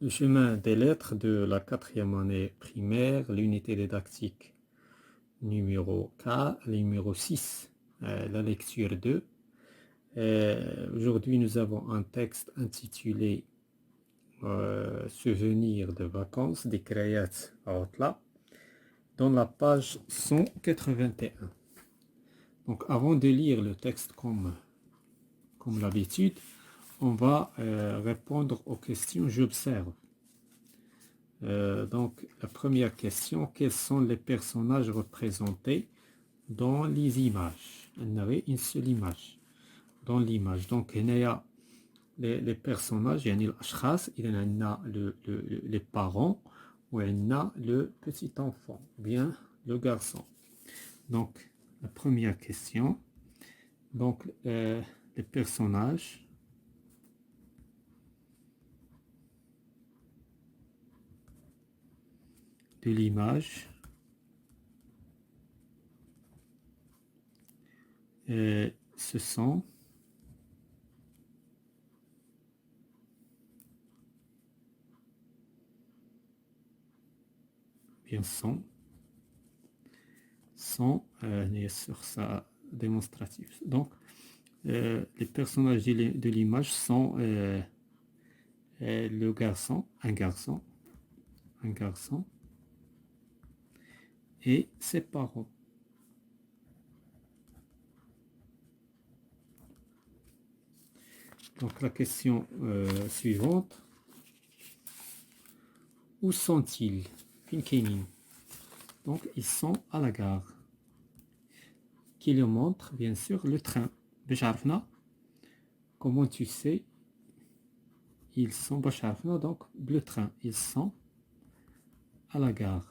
Le chemin des lettres de la quatrième année primaire, l'unité didactique numéro 4, numéro 6, la lecture 2. Aujourd'hui, nous avons un texte intitulé Souvenirs de vacances des Krayat Aotla dans la page 181. Donc, avant de lire le texte comme l'habitude, on va répondre aux questions j'observe. Donc, la première question, quels sont les personnages représentés dans les images? Il y avait une seule image dans l'image. Donc, il y a les personnages, il y a les parents, ou il y a le petit enfant, ou bien le garçon. Donc, la première question, donc, les personnages de l'image ce sont bien sont sur sa démonstrative. Donc, les personnages de l'image sont le garçon, un garçon, et ses parents. Donc, la question suivante. Où sont-ils? Donc, ils sont à la gare. Qui le montre, bien sûr, le train. Comment tu sais? Ils sont, donc, le train. Ils sont à la gare.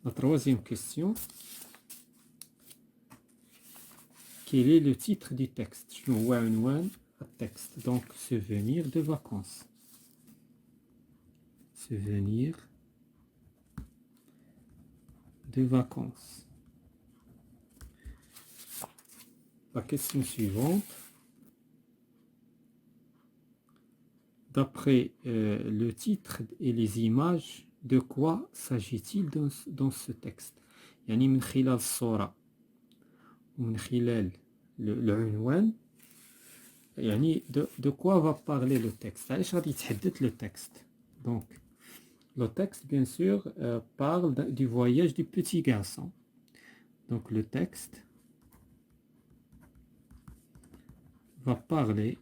La troisième question. Quel est le titre du texte? Texte. Donc, souvenir de vacances. Souvenir de vacances. La question suivante. D'après le titre et les images, de quoi s'agit-il dans ce texte? يعني من خلال الصورة ومن خلال العنوان يعني de quoi va parler le texte? علاش غادي يتحدث le texte? Donc le texte bien sûr parle du voyage du petit garçon. Donc le texte va parler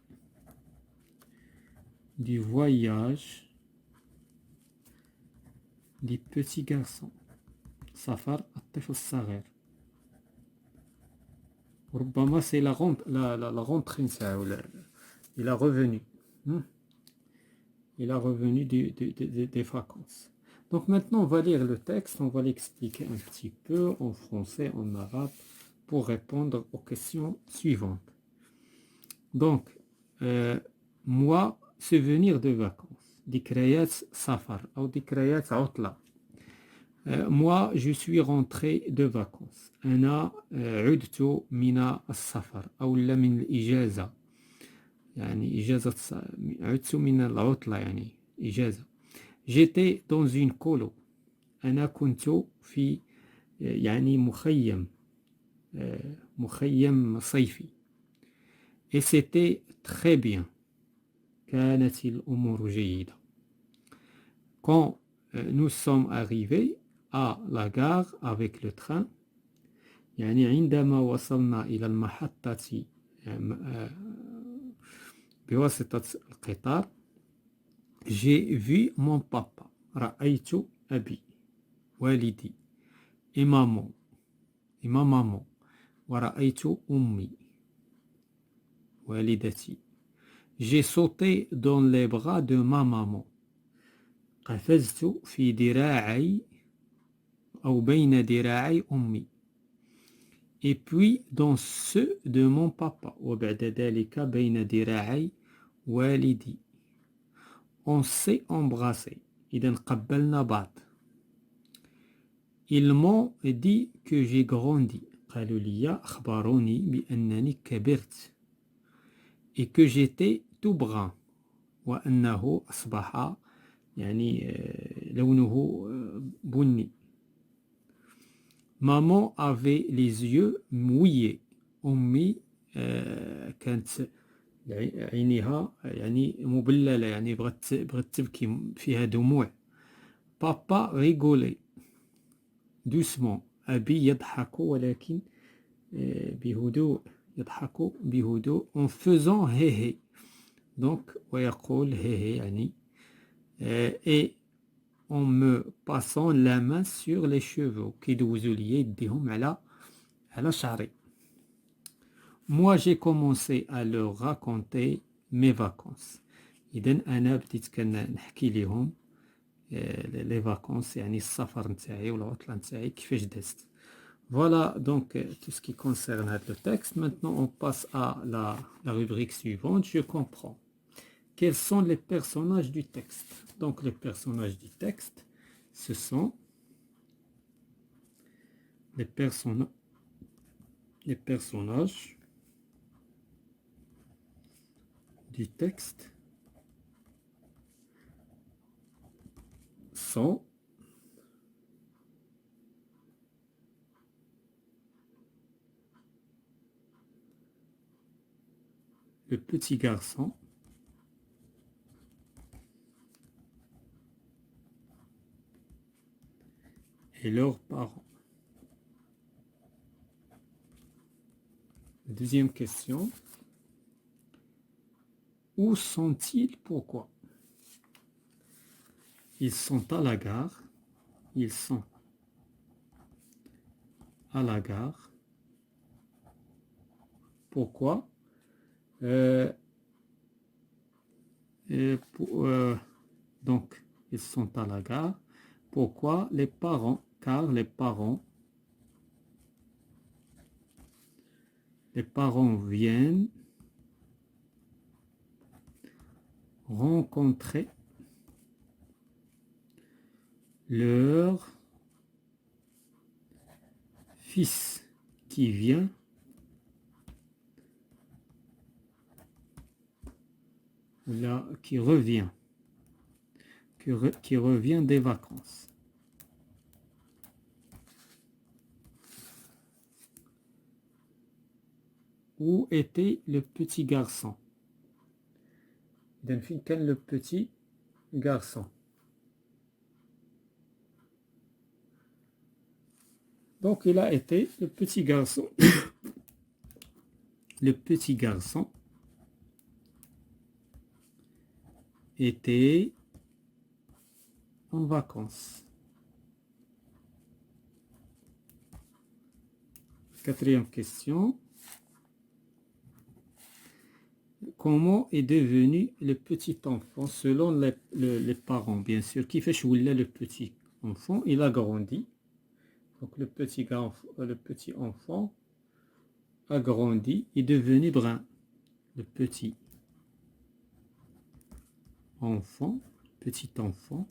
du voyage du petit garçon. سفر الطفل الصغير. ربما c'est la rentrée نتاعو. Il a revenu. Il a revenu des vacances. Donc maintenant on va lire le texte, on va l'expliquer un petit peu en français, en arabe, pour répondre aux questions suivantes. Donc, moi, souvenir de vacances. ذكريات سفر أو ذكريات عطلة. Moi, je suis rentré de vacances. أنا عدت من السفر أو من الإجازة. يعني إجازة عدت من العطلة يعني إجازة. J'étais dans une colo. أنا كنت في يعني مخيم صيفي. Et c'était très bien. كانت الأمور جيدة. Quand nous sommes arrivés à la gare avec le train, يعني عندما وصلنا إلى المحطة بواسطة القطار, j'ai vu mon papa. رأيت أبي, والدي, et ma maman. ورأيت أمي, والدتي. J'ai sauté dans les bras de ma maman. قفزت في ذراعي أو بين ذراعي أمي. Et puis dans ceux de mon papa. وبعد ذلك بين ذراعي والدي. On s'est embrassé. إذا قبلنا بعض. Ils m'ont dit que j'ai grandi. قالوا لي أخبروني بأنني كبرت. Et que j'étais tout brun. وأنه أصبح يعني لونه بني. Maman avait les yeux mouillés. أمي كانت عينيها يعني مبللة يعني بغت تبكي فيها دموع. Papa rigolait doucement. أبي يضحك ولكن بهدوء. يضحك بهدوء en faisant hé hé. Donc ويقول hé hé يعني et en me passant la main sur les cheveux. كيدوزوا لي يديهم على شعري. Moi j'ai commencé à leur raconter mes vacances. إذن أنا بديت كنحكي لهم les vacances يعني السفر نتاعي والعطلة نتاعي كيفاش دازت. Voilà donc tout ce qui concerne le texte. Maintenant on passe à la rubrique suivante. Je comprends. Quels sont les personnages du texte? Donc les personnages du texte, ce sont les personnages du texte sont le petit garçon et leurs parents. Deuxième question. Où sont-ils? Pourquoi? Ils sont à la gare. Ils sont à la gare. Pourquoi? Donc, ils sont à la gare. Pourquoi? Les parents, car les parents viennent rencontrer leur fils qui vient là, qui revient des vacances. Où était le petit garçon? Quel le petit garçon? Donc il a été le petit garçon. Le petit garçon était en vacances. Quatrième question. Comment est devenu le petit enfant selon les parents, bien sûr? Qui fait chouiller le petit enfant? Il a grandi. Donc le petit enfant a grandi, est devenu brun. Le petit enfant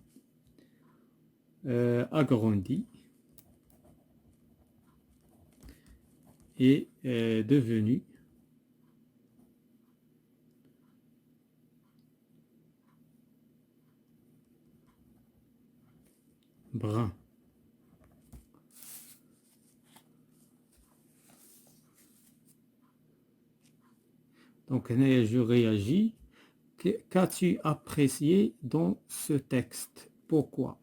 a grandi et est devenu brun. Donc, je réagis. Qu'as-tu apprécié dans ce texte? Pourquoi?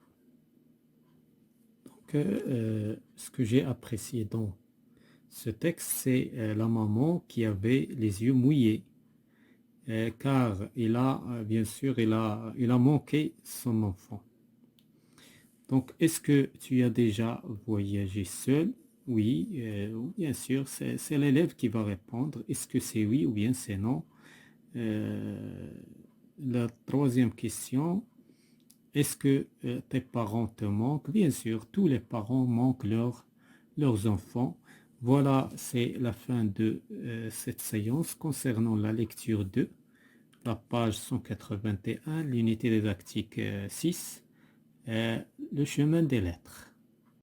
Donc, ce que j'ai apprécié dans ce texte, c'est la maman qui avait les yeux mouillés. Car bien sûr, il a manqué son enfant. Donc, est-ce que tu as déjà voyagé seul? Oui, bien sûr, c'est l'élève qui va répondre. Est-ce que c'est oui ou bien c'est non? La troisième question, est-ce que tes parents te manquent? Bien sûr, tous les parents manquent leurs enfants. Voilà, c'est la fin de cette séance concernant la lecture 2, la page 181, l'unité didactique 6, le chemin des lettres.